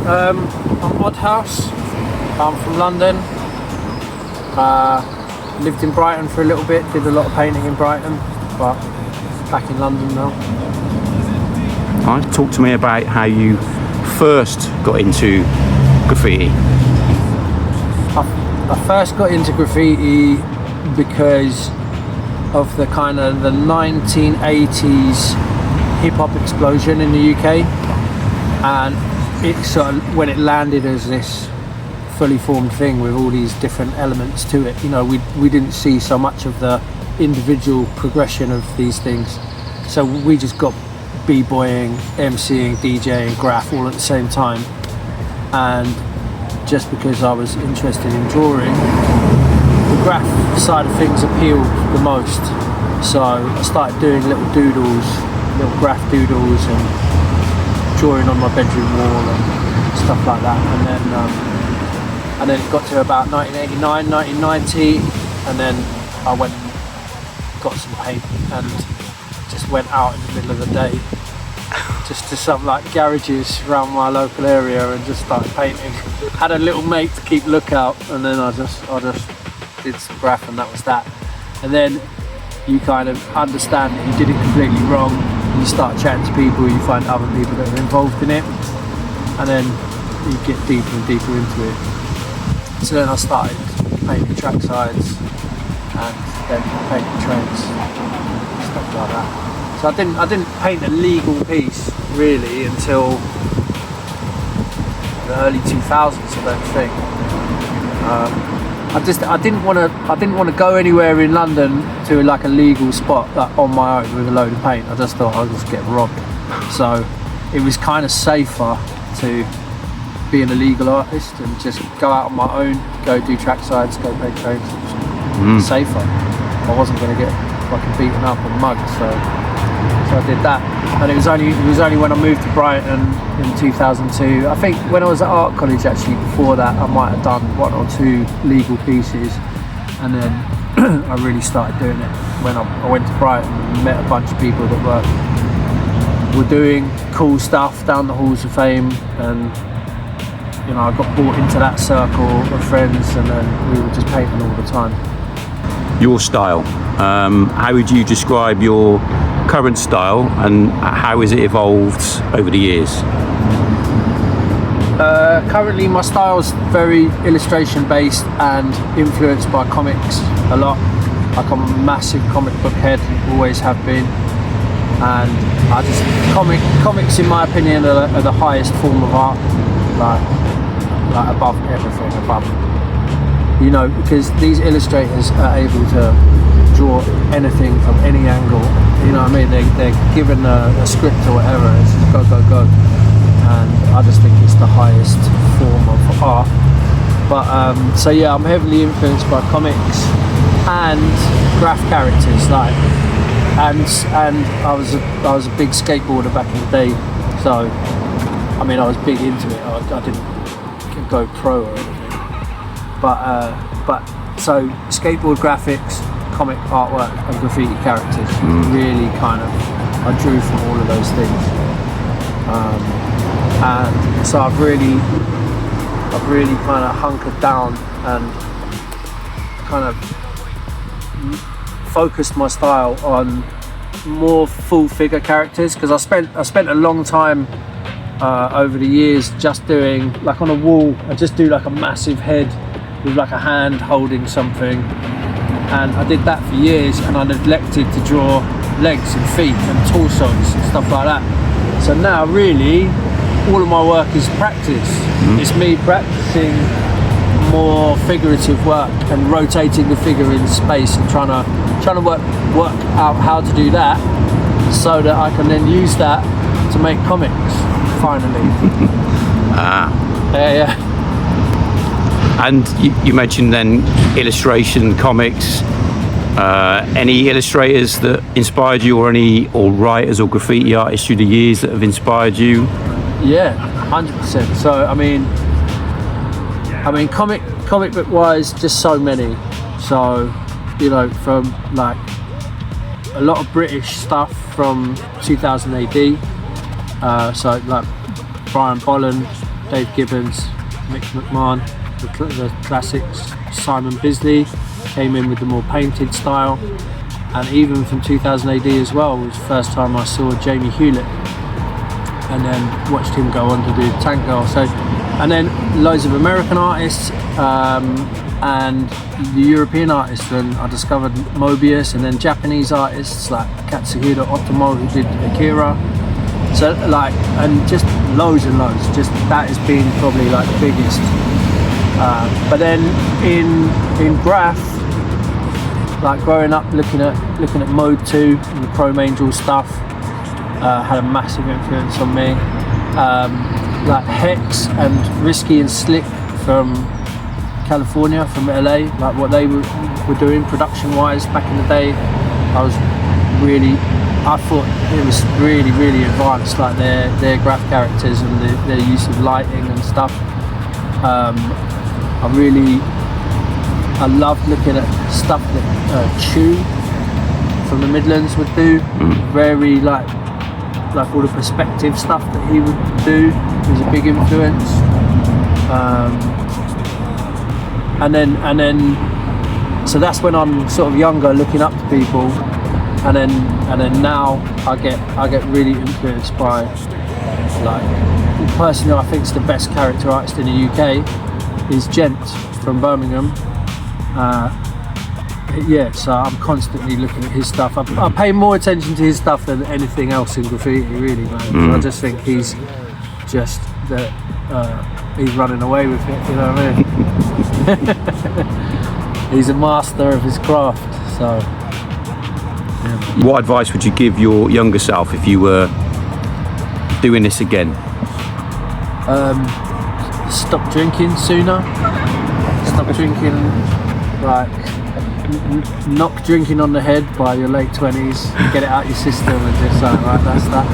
I'm ODDHOUSE. I'm from London. Lived in Brighton for a little bit, did a lot of painting in Brighton, but back in London now. Alright, talk to me about how you first got into graffiti. I first got into graffiti because of the kind of the 1980s hip-hop explosion in the UK, and it sort of, when it landed as this fully formed thing with all these different elements to it, you know, we didn't see so much of the individual progression of these things, so we just got b-boying, MCing, DJing, graph all at the same time. And just because I was interested in drawing, the graph side of things appealed the most, so I started doing little doodles, little graph doodles, and drawing on my bedroom wall and stuff like that. And then it got to about 1989, 1990, and then I went and got some paint and just went out in the middle of the day just to some like garages around my local area and just started painting. Had a little mate to keep lookout, and then I just did some graph, and that was that. And then you kind of understand that you did it completely wrong, you start chatting to people, you find other people that are involved in it, and then you get deeper and deeper into it. So then I started painting track sides and then painting trains, stuff like that. So I didn't paint a legal piece really until the early 2000s, I don't think. I didn't want to go anywhere in London to like a legal spot like on my own with a load of paint. I just thought I'd just get robbed. So it was kind of safer to be an illegal artist and just go out on my own, go do track sides, go paint trains. Safer. I wasn't going to get fucking beaten up and mugged, so I did that. And it was only when I moved to Brighton in 2002. I think when I was at art college, actually before that, I might have done one or two legal pieces, and then I really started doing it when I went to Brighton and met a bunch of people that were doing cool stuff down the halls of fame, and you know, I got brought into that circle of friends, and then we were just painting all the time. Your style, how would you describe your current style, and how has it evolved over the years? Currently my style's very illustration based and influenced by comics a lot. Like, I'm a massive comic book head, always have been, and I just comics in my opinion are the highest form of art, like above everything, above, you know, because these illustrators are able to draw anything from any angle, you know what I mean? They're given a script or whatever, it's just go, go, go, and I just think it's the highest form of art. But so yeah, I'm heavily influenced by comics and graph characters, like, and I was a big skateboarder back in the day, so I mean I was big into it. I didn't go pro or anything, but so skateboard graphics, comic artwork, and graffiti characters really kind of, I drew from all of those things, and so I've really kind of hunkered down and kind of focused my style on more full figure characters, because I spent a long time over the years just doing, like, on a wall I just do like a massive head with like a hand holding something, and I did that for years, and I neglected to draw legs and feet and torsos and stuff like that. So now really all of my work is practice. It's me practicing more figurative work and rotating the figure in space and trying to work out how to do that so that I can then use that to make comics finally. Yeah. And you mentioned then illustration, comics. Any illustrators that inspired you, or writers or graffiti artists through the years that have inspired you? Yeah, 100%. So I mean comic book wise, just so many. So, you know, from like a lot of British stuff from 2000 AD. So like Brian Bolland, Dave Gibbons, Mick McMahon, the classics. Simon Bisley came in with the more painted style, and even from 2000 AD as well was the first time I saw Jamie Hewlett, and then watched him go on to do Tank Girl. So, and then loads of American artists and the European artists. Then I discovered Mobius, and then Japanese artists like Katsuhiro Otomo, who did Akira. So like, and just loads and loads. Just that has been probably like the biggest. But then in graph, like growing up, looking at Mode 2 and the Chrome Angel stuff, had a massive influence on me. Like Hex and Risky and Slick from California, from LA, like what they were doing production wise back in the day, I thought it was really, really advanced, like their graph characters and their use of lighting and stuff. I loved looking at stuff that Chew from the Midlands would do. Very like all the perspective stuff that he would do was a big influence. And then so that's when I'm sort of younger, looking up to people, and then now I get really influenced by, like, personally I think the best character artist in the UK is Gent from Birmingham. So I'm constantly looking at his stuff. I pay more attention to his stuff than anything else in graffiti, really, man. I just think he's just that he's running away with it, you know what I mean? He's a master of his craft. So yeah. What advice would you give your younger self if you were doing this again? Stop drinking sooner. Stop drinking, like, knock drinking on the head by your late 20s, get it out your system, and just like, right, that's that.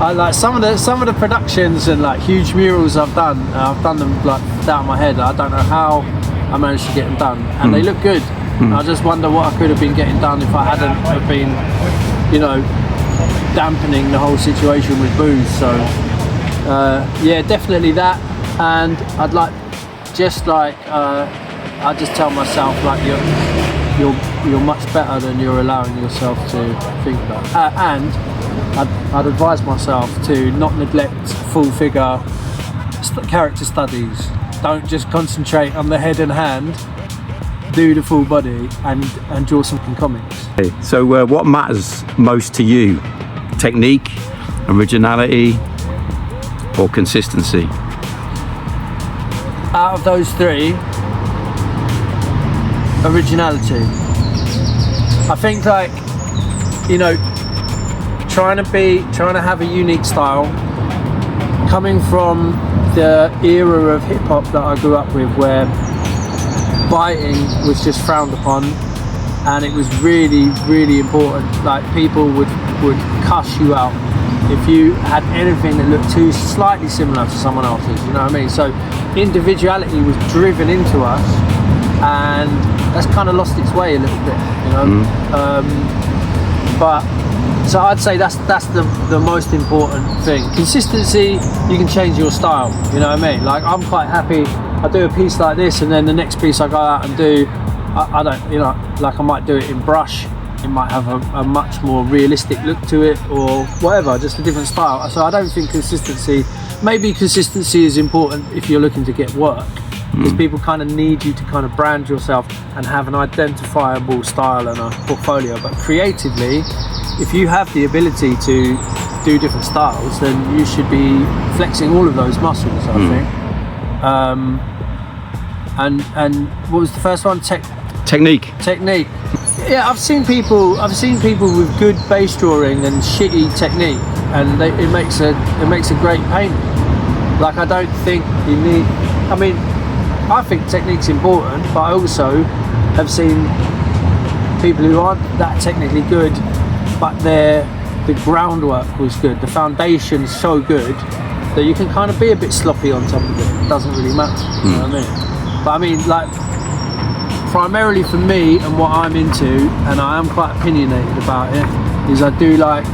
I like some of the productions and like huge murals I've done them like out of my head. I don't know how I managed to get them done, and they look good. I just wonder what I could have been getting done if I hadn't have been, dampening the whole situation with booze. So yeah, definitely that. And I'd like, I just tell myself, like, you're much better than you're allowing yourself to think about. And I'd advise myself to not neglect full figure character studies. Don't just concentrate on the head and hand. Do the full body and draw something comics. So what matters most to you? Technique, originality, or consistency? Out of those three, originality. I think, like, trying to have a unique style, coming from the era of hip hop that I grew up with, where biting was just frowned upon, and it was really, really important. Like, people would cuss you out if you had anything that looked too slightly similar to someone else's, you know what I mean? So individuality was driven into us, and that's kind of lost its way a little bit, but so I'd say that's the most important thing. Consistency, you can change your style, you know what I mean? Like, I'm quite happy, I do a piece like this, and then the next piece I go out and do, I don't, like, I might do it in brush, it might have a much more realistic look to it, or whatever, just a different style. So I don't think maybe consistency is important if you're looking to get work, because people kind of need you to kind of brand yourself and have an identifiable style and a portfolio. But creatively, if you have the ability to do different styles, then you should be flexing all of those muscles, I think. And what was the first one? Technique. Yeah, I've seen people with good base drawing and shitty technique, and it makes a great painting. Like, I don't think you need. I mean, I think technique's important, but I also have seen people who aren't that technically good, but the groundwork was good, the foundation's so good that you can kind of be a bit sloppy on top of it. It doesn't really matter, you know what I mean? But I mean, like, primarily for me and what I'm into, and I am quite opinionated about it, is I do like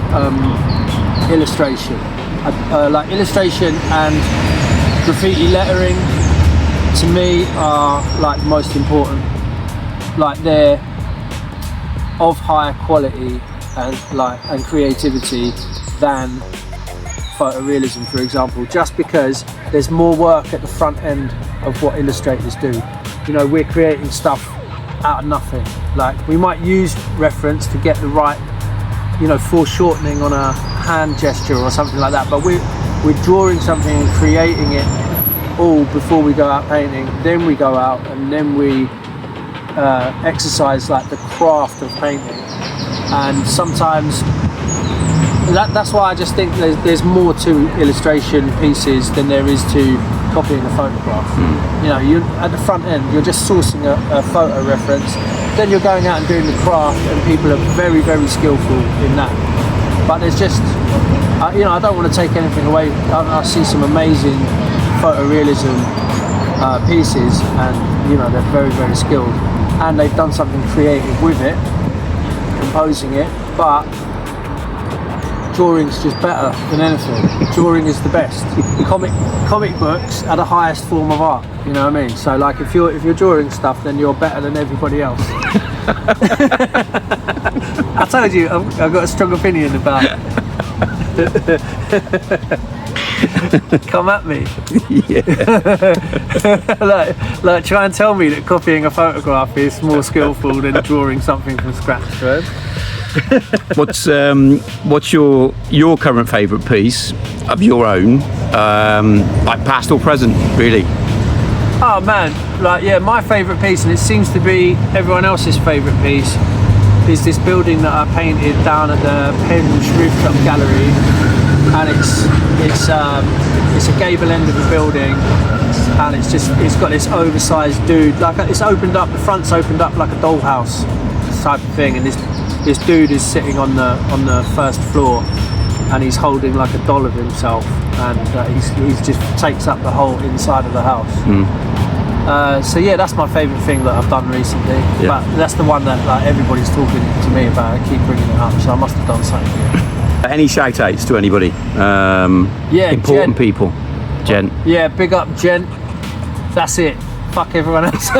illustration. like illustration and graffiti lettering to me are like most important. Like they're of higher quality and creativity than photorealism, for example, just because there's more work at the front end of what illustrators do. You know, we're creating stuff out of nothing. Like we might use reference to get the right, you know, foreshortening on a hand gesture or something like that, but we're drawing something and creating it all before we go out painting. Then we go out and then we exercise like the craft of painting. And sometimes that's why I just think there's more to illustration pieces than there is to copying a photograph. You know, you at the front end you're just sourcing a photo reference, then you're going out and doing the craft, and people are very, very skillful in that. But there's just you know, I don't want to take anything away. I see some amazing photorealism pieces, and you know, they're very, very skilled and they've done something creative with it, composing it. But drawing's just better than anything. Drawing is the best. Comic books are the highest form of art, you know what I mean? So like if you're drawing stuff, then you're better than everybody else. I told you I've got a strong opinion about it. Come at me. like try and tell me that copying a photograph is more skillful than drawing something from scratch, right? What's your current favourite piece of your own, like past or present, really? Oh man, like yeah, my favourite piece, and it seems to be everyone else's favourite piece, is this building that I painted down at the Penge Rooftop Gallery, and it's a gable end of a building, and it's got this oversized dude, like it's opened up, the front's opened up like a dollhouse type of thing, and this dude is sitting on the first floor, and he's holding like a doll of himself, and he's just takes up the whole inside of the house. So yeah, that's my favourite thing that I've done recently. Yeah. But that's the one that like everybody's talking to me about. I keep bringing it up, so I must have done something. Any shout outs to anybody? Yeah, important Gent. people. Gent. Yeah, big up Gent. That's it. Fuck everyone else.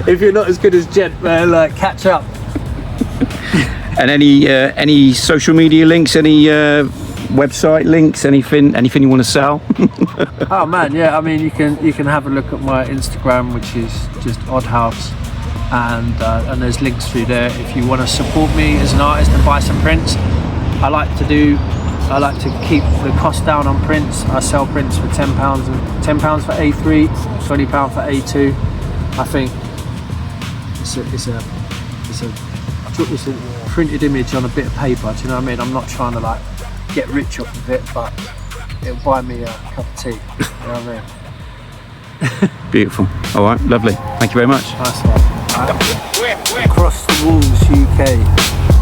If you're not as good as Gent, man, like catch up. And any social media links, any website links, anything you want to sell? Oh man, yeah. I mean, you can have a look at my Instagram, which is just ODDHOUSE, and there's links through there if you want to support me as an artist and buy some prints. I like to keep the cost down on prints. I sell prints for £10 for A3, £20 for A2. I think it's a printed image on a bit of paper. Do you know what I mean? I'm not trying to like get rich off of it, but it'll buy me a cup of tea. You know what I mean? Beautiful. All right, lovely. Thank you very much. Nice one. Right. Across the Walls, UK.